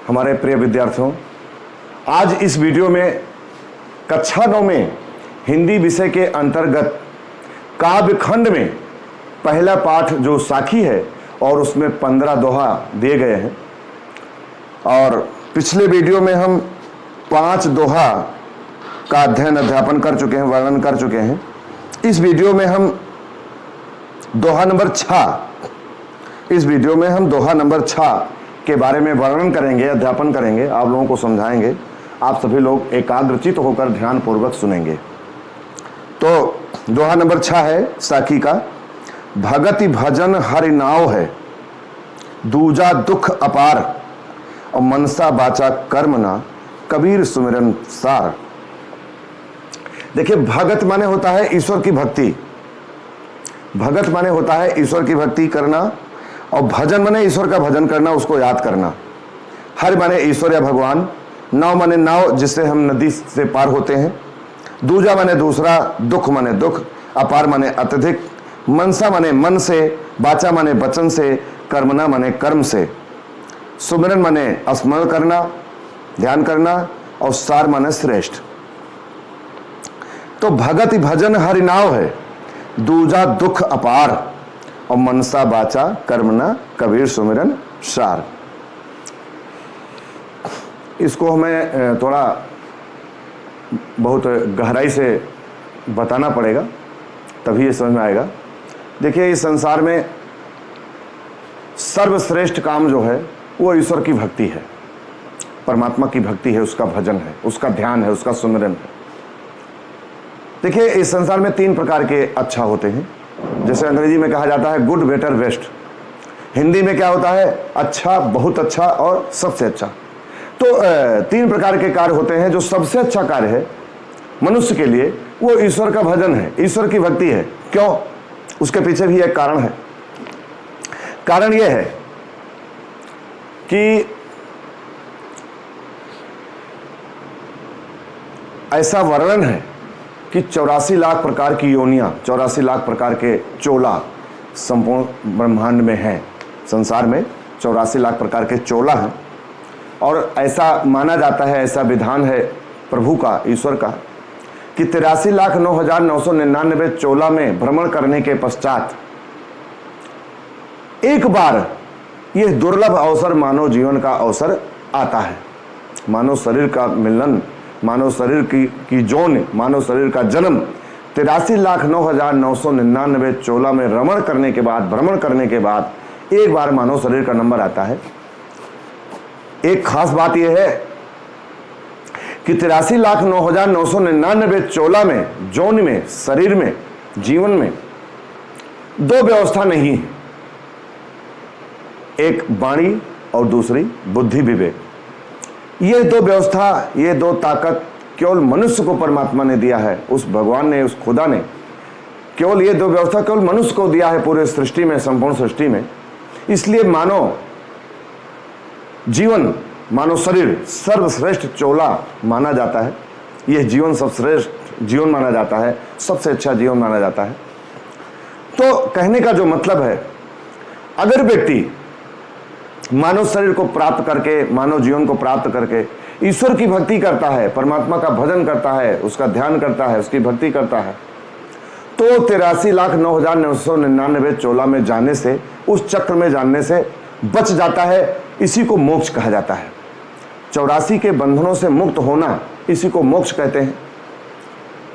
हमारे प्रिय विद्यार्थियों, आज इस वीडियो में कक्षा 9 में हिंदी विषय के अंतर्गत काव्य खंड में पहला पाठ जो साखी है और उसमें 15 दोहा दिए गए हैं। और पिछले वीडियो में हम 5 दोहा का अध्यापन कर चुके हैं, वर्णन कर चुके हैं। इस वीडियो में हम दोहा नंबर 6 के बारे में वर्णन करेंगे, अध्यापन करेंगे, आप लोगों को समझाएंगे। आप सभी लोग एकाग्रचित होकर ध्यानपूर्वक सुनेंगे। तो दोहा नंबर 6 है साखी का। भगति भजन हरि नाव है, दूजा दुख अपार, और मनसा बाचा कर्म ना, कबीर सुमिरन सार। देखिए, भगत माने होता है ईश्वर की भक्ति। भगत माने होता है ईश्वर की भक्ति करना, और भजन माने ईश्वर का भजन करना, उसको याद करना। हरि माने ईश्वर या भगवान, नाव माने नाव जिससे हम नदी से पार होते हैं, दूजा माने दूसरा, दुख माने दुख, अपार माने अत्यधिक, मनसा माने मन से, बाचा माने वचन से, कर्मना माने कर्म से, सुमिरन माने स्मरण करना, ध्यान करना, और सार माने श्रेष्ठ। तो भगति भजन हरि नाव है, दूजा दुख अपार, और मनसा बाचा कर्मना, कबीर सुमिरन सार। इसको हमें थोड़ा बहुत गहराई से बताना पड़ेगा, तभी ये समझ में आएगा। देखिए, इस संसार में सर्वश्रेष्ठ काम जो है वो ईश्वर की भक्ति है, परमात्मा की भक्ति है, उसका भजन है, उसका ध्यान है, उसका सुमिरन है। देखिए, इस संसार में 3 प्रकार के अच्छा होते हैं। जैसे अंग्रेजी में कहा जाता है गुड, बेटर, बेस्ट। हिंदी में क्या होता है? अच्छा, बहुत अच्छा और सबसे अच्छा। तो 3 प्रकार के कार्य होते हैं। जो सबसे अच्छा कार्य है मनुष्य के लिए वो ईश्वर का भजन है, ईश्वर की भक्ति है। क्यों? उसके पीछे भी एक कारण है। कारण यह है कि ऐसा वर्णन है कि 84 लाख प्रकार की योनियां, 84 लाख प्रकार के चोला संपूर्ण ब्रह्मांड में हैं। संसार में 84 लाख प्रकार के चोला हैं। और ऐसा माना जाता है, ऐसा विधान है प्रभु का, ईश्वर का, कि 83,09,999 चोला में भ्रमण करने के पश्चात एक बार यह दुर्लभ अवसर मानव जीवन का अवसर आता है। मानव शरीर का मिलन, मानव शरीर की जोन, मानव शरीर का जन्म 83,09,999 चोला में भ्रमण करने के बाद एक बार मानव शरीर का नंबर आता है। एक खास बात यह है कि 83,09,999 चोला में, जोन में, शरीर में, जीवन में 2 व्यवस्था नहीं है। एक वाणी और दूसरी बुद्धि विवेक। ये 2 व्यवस्था, ये 2 ताकत केवल मनुष्य को परमात्मा ने दिया है। उस भगवान ने, उस खुदा ने केवल ये 2 व्यवस्था केवल मनुष्य को दिया है पूरे सृष्टि में, संपूर्ण सृष्टि में। इसलिए मानव जीवन, मानव शरीर सर्वश्रेष्ठ चोला माना जाता है। यह जीवन सर्वश्रेष्ठ जीवन माना जाता है, सबसे अच्छा जीवन माना जाता है। तो कहने का जो मतलब है, अगर व्यक्ति मानव शरीर को प्राप्त करके, मानव जीवन को प्राप्त करके ईश्वर की भक्ति करता है, परमात्मा का भजन करता है, उसका ध्यान करता है, उसकी भक्ति करता है, तो 83,09,999 चोला में जाने से, उस चक्र में जानने से बच जाता है। इसी को मोक्ष कहा जाता है। 84 के बंधनों से मुक्त होना, इसी को मोक्ष कहते हैं।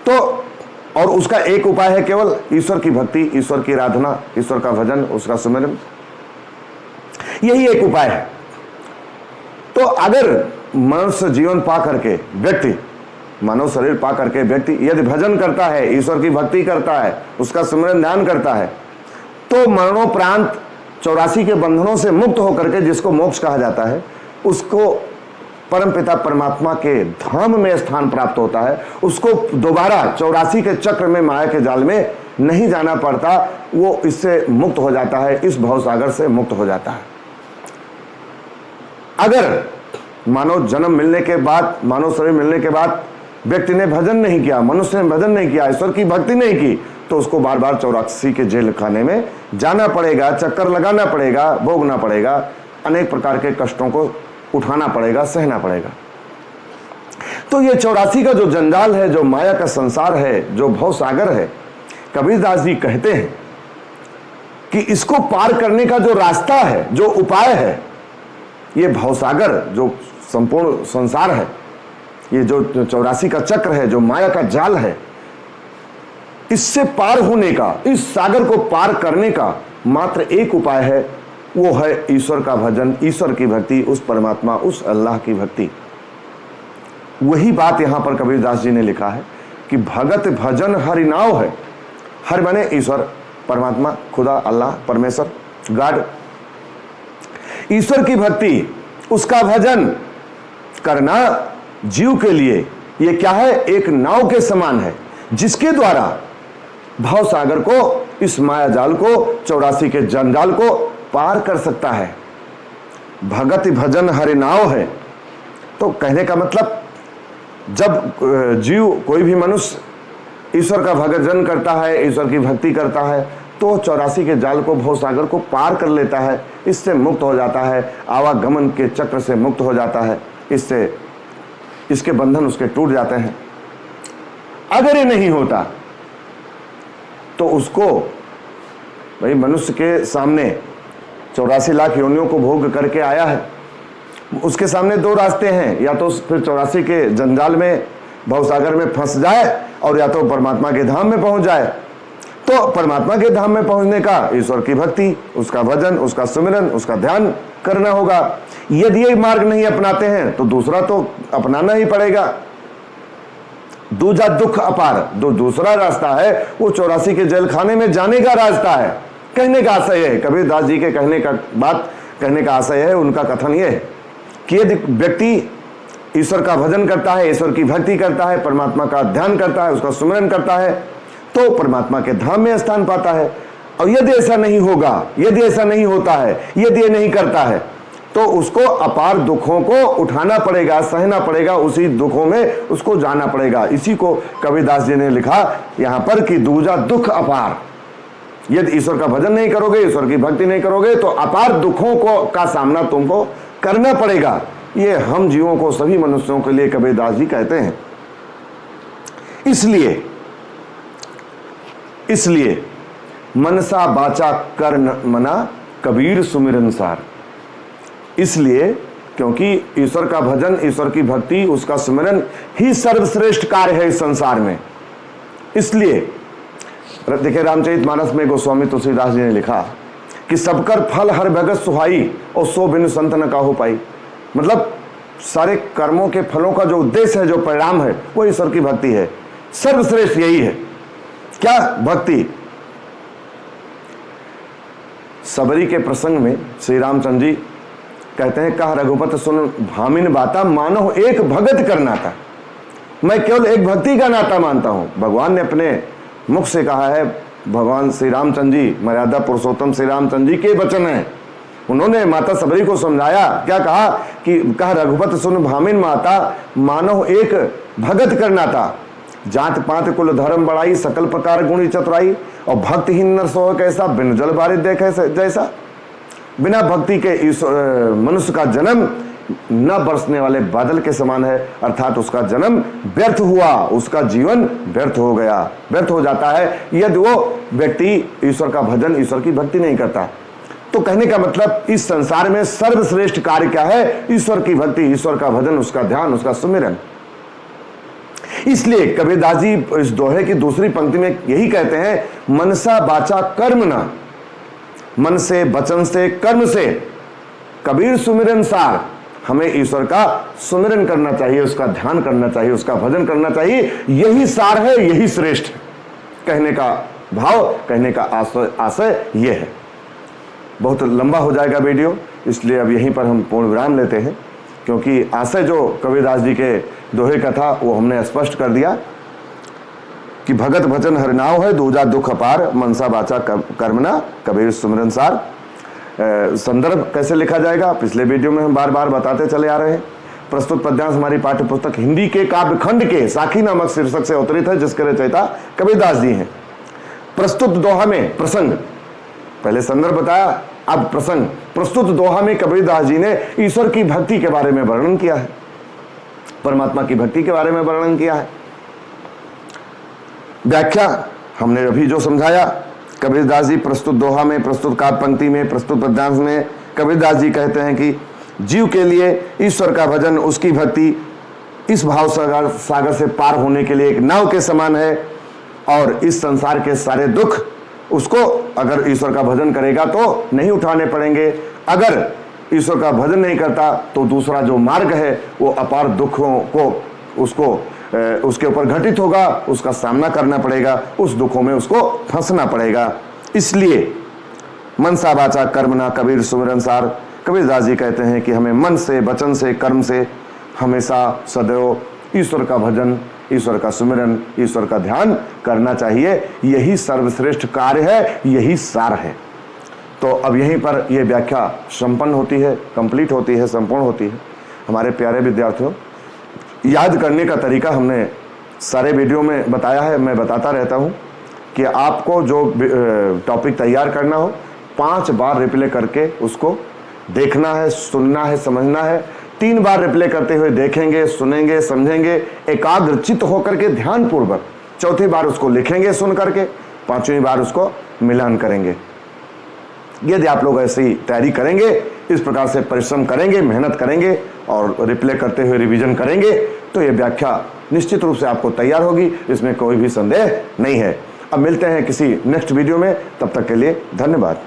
तो और उसका एक उपाय है केवल ईश्वर की भक्ति, ईश्वर की आराधना, ईश्वर का भजन, उसका सुमिरन, यही एक उपाय है। तो अगर मनुष्य जीवन पा करके व्यक्ति, मानव शरीर पा करके व्यक्ति यदि भजन करता है, ईश्वर की भक्ति करता है, उसका सुमिरन ध्यान करता है, तो मरणोपरांत 84 के बंधनों से मुक्त होकर के, जिसको मोक्ष कहा जाता है, उसको परमपिता परमात्मा के धाम में स्थान प्राप्त होता है। उसको दोबारा 84 के चक्र में, माया के जाल में नहीं जाना पड़ता। वो इससे मुक्त हो जाता है, इस भवसागर से मुक्त हो जाता है। अगर मानव जन्म मिलने के बाद, मानव शरीर मिलने के बाद व्यक्ति ने भजन नहीं किया, मनुष्य ने भजन नहीं किया, ईश्वर की भक्ति नहीं की, तो उसको बार बार 84 के जेल खाने में जाना पड़ेगा, चक्कर लगाना पड़ेगा, भोगना पड़ेगा, अनेक प्रकार के कष्टों को उठाना पड़ेगा, सहना पड़ेगा। तो ये 84 का जो जंजाल है, जो माया का संसार है, जो भव सागर है, कबीरदास जी कहते हैं कि इसको पार करने का जो रास्ता है, जो उपाय है, ये भवसागर जो संपूर्ण संसार है, ये जो 84 का चक्र है, जो माया का जाल है, इससे पार होने का, इस सागर को पार करने का मात्र एक उपाय है, वो है ईश्वर का भजन, ईश्वर की भक्ति, उस परमात्मा, उस अल्लाह की भक्ति। वही बात यहां पर कबीरदास जी ने लिखा है कि भगत भजन हरि नाव है। हर माने ईश्वर, परमात्मा, खुदा, अल्लाह, परमेश्वर, गॉड। ईश्वर की भक्ति, उसका भजन करना जीव के लिए ये क्या है, एक नाव के समान है, जिसके द्वारा भव सागर को, इस माया जाल को, 84 के जंजाल को पार कर सकता है। भगत भजन हरि नाव है। तो कहने का मतलब जब जीव, कोई भी मनुष्य ईश्वर का भजन करता है, ईश्वर की भक्ति करता है, तो 84 के जाल को, भव सागर को पार कर लेता है, इससे मुक्त हो जाता है, आवागमन के चक्र से मुक्त हो जाता है, इससे इसके बंधन उसके टूट जाते हैं। अगर ये नहीं होता तो उसको, भाई मनुष्य के सामने 84 लाख योनियों को भोग करके आया है, उसके सामने दो रास्ते हैं, या तो फिर 84 के जंजाल में, भवसागर में फंस जाए, और या तो परमात्मा के धाम में पहुंच जाए। तो परमात्मा के धाम में पहुंचने का ईश्वर की भक्ति, उसका भजन, उसका सुमिरन, उसका ध्यान करना होगा। यदि ये मार्ग नहीं अपनाते हैं तो दूसरा तो अपनाना ही पड़ेगा। दूजा दुख अपार, जो दूसरा रास्ता है वो 84 के जेल खाने में जाने का रास्ता है। कहने का आशय है, कबीरदास जी के कहने का बात, कहने का आशय है, उनका कथन ये है कि यदि व्यक्ति ईश्वर का भजन करता है, ईश्वर की भक्ति करता है, परमात्मा का ध्यान करता है, उसका सुमिरन करता है, तो परमात्मा के धाम में स्थान पाता है। और यदि ऐसा नहीं होगा, यदि ऐसा नहीं होता है, यदि ये नहीं करता है, तो उसको अपार दुखों को उठाना पड़ेगा, सहना पड़ेगा, उसी दुखों में उसको जाना पड़ेगा। इसी को कबीरदास जी ने लिखा यहां पर कि दूजा दुख अपार। यदि ईश्वर का भजन नहीं करोगे, ईश्वर की भक्ति नहीं करोगे, तो अपार दुखों को का सामना तुमको करना पड़ेगा। ये हम जीवों को, सभी मनुष्यों के लिए कबीरदास जी कहते हैं। इसलिए मनसा बाचा कर मना कबीर सुमिरन सार। इसलिए क्योंकि ईश्वर का भजन, ईश्वर की भक्ति, उसका सुमिरन ही सर्वश्रेष्ठ कार्य है इस संसार में। इसलिए देखिए, रामचरितमानस में गोस्वामी तुलसीदास जी ने लिखा कि सबकर फल हर भगत सुहाई, और सो बिन संत न काहू पाई। मतलब सारे कर्मों के फलों का जो उद्देश्य है, जो परिणाम है, वो ईश्वर की भक्ति है। सर्वश्रेष्ठ यही है। क्या भक्ति? सबरी के प्रसंग में श्री रामचंद्र जी कहते हैं, कहा रघुपति सुन भामिन बाता, मानो एक भगत का नाता। मैं केवल एक भक्ति का नाता मानता हूं। भगवान ने अपने मुख से कहा है। भगवान श्री रामचंद्र जी, मर्यादा पुरुषोत्तम श्री रामचंद्र जी के वचन है। उन्होंने माता सबरी को समझाया, क्या कहा कि कहा रघुपति सुन भामिन माता, मानो एक भगत का नाता। जात पात कुल धर्म बढ़ाई, सकल प्रकार गुणी चतुराई, और भक्तहीन नर सोह कैसा, बिन जल बारिश देखे जैसा। बिना भक्ति के इस मनुष्य का जन्म न बरसने वाले बादल के समान है, अर्थात उसका जन्म व्यर्थ हुआ, उसका जीवन व्यर्थ हो गया, व्यर्थ हो जाता है यदि वो व्यक्ति ईश्वर का भजन, ईश्वर की भक्ति नहीं करता। तो कहने का मतलब इस संसार में सर्वश्रेष्ठ कार्य क्या है? ईश्वर की भक्ति, ईश्वर का भजन, उसका ध्यान, उसका सुमिरन। इसलिए कबीरदास जी इस दोहे की दूसरी पंक्ति में यही कहते हैं, मनसा बाचा कर्म ना, मन से, वचन से, कर्म से कबीर सुमिरन सार। हमें ईश्वर का सुमिरन करना चाहिए, उसका ध्यान करना चाहिए, उसका भजन करना चाहिए। यही सार है, यही श्रेष्ठ है। कहने का भाव, कहने का आशय यह है। बहुत लंबा हो जाएगा वीडियो, इसलिए अब यहीं पर हम पूर्ण विराम लेते हैं, क्योंकि आशय जो कबीरदास जी के दोहे का था वो हमने स्पष्ट कर दिया कि भगत भजन हरिनाव है, दूजा दुख अपार, मनसा बाचा कर्मना कबीर सुमिरन सार। संदर्भ कैसे लिखा जाएगा पिछले वीडियो में हम बार बार बताते चले आ रहे हैं। प्रस्तुत पद्यांश हमारी पाठ्य पुस्तक हिंदी के काव्यखंड के साखी नामक शीर्षक से अवतरित है, जिसके रचयिता कबीरदास जी हैं। प्रस्तुत दोहा में प्रसंग, पहले संदर्भ बताया, अब प्रसंग। प्रस्तुत दोहा में कबीरदास जी ने ईश्वर की भक्ति के बारे में वर्णन किया है, परमात्मा की भक्ति के बारे में वर्णन किया है। व्याख्या हमने अभी जो समझाया, कबीरदास जी प्रस्तुत दोहा में, प्रस्तुत काव्य पंक्ति में, प्रस्तुत पद्यांश में कबीरदास जी कहते हैं कि जीव के लिए ईश्वर का भजन, उसकी भक्ति इस भाव सागर से पार होने के लिए एक नाव के समान है, और इस संसार के सारे दुख उसको अगर ईश्वर का भजन करेगा तो नहीं उठाने पड़ेंगे, अगर ईश्वर का भजन नहीं करता तो दूसरा जो मार्ग है वो अपार दुखों को उसके ऊपर घटित होगा, उसका सामना करना पड़ेगा, उस दुखों में उसको फंसना पड़ेगा। इसलिए मनसा वाचा कर्मणा कबीर सुमिरन सार, कबीरदास जी कहते हैं कि हमें मन से, वचन से, कर्म से हमेशा सदैव ईश्वर का भजन, ईश्वर का सुमिरन, ईश्वर का ध्यान करना चाहिए। यही सर्वश्रेष्ठ कार्य है, यही सार है। तो अब यहीं पर यह व्याख्या संपन्न होती है, कंप्लीट होती है, संपूर्ण होती है। हमारे प्यारे विद्यार्थियों, याद करने का तरीका हमने सारे वीडियो में बताया है, मैं बताता रहता हूं कि आपको जो टॉपिक तैयार करना हो 5 बार रिप्ले करके उसको देखना है, सुनना है, समझना है। 3 बार रिप्ले करते हुए देखेंगे, सुनेंगे, समझेंगे, एकाग्रचित्त होकर के ध्यानपूर्वक। 4थी बार उसको लिखेंगे सुन करके, 5वीं बार उसको मिलान करेंगे। यदि आप लोग ऐसी तैयारी करेंगे, इस प्रकार से परिश्रम करेंगे, मेहनत करेंगे और रिप्ले करते हुए रिवीजन करेंगे, तो ये व्याख्या निश्चित रूप से आपको तैयार होगी, इसमें कोई भी संदेह नहीं है। अब मिलते हैं किसी नेक्स्ट वीडियो में, तब तक के लिए धन्यवाद।